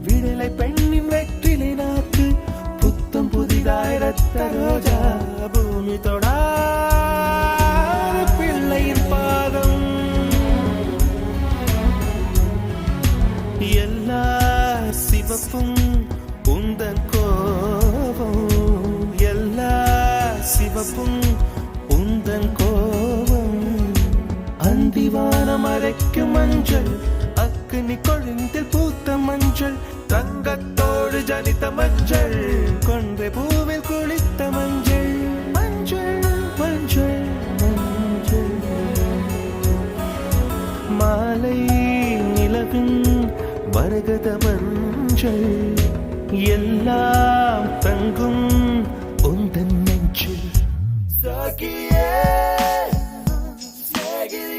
விடலை பெண்ணின் வெற்றிலை நாக்கு புத்தம் புதிதாய் ரத்த ரோஜா பூமி தொடா பிள்ளையின் பாதம் எல்லா சிவப்பும் உந்தன் கோபம் எல்லா சிவப்பும் உந்தன் கோபம் அந்திவானம் அரைக்கும் மஞ்சள் அக்னி கொழுந்தில் பூத்த மஞ்சள் தங்கத்தோடு ஜனித்த மஞ்சள் கொன்றை பூவில் குளித்த மஞ்சள் மஞ்சள் மஞ்சள் மஞ்சள் மாலை நிலவின் மரகத மஞ்சள் எல்லாம் தங்கும் உந்தன் நெஞ்சில் சாகியே சாகியே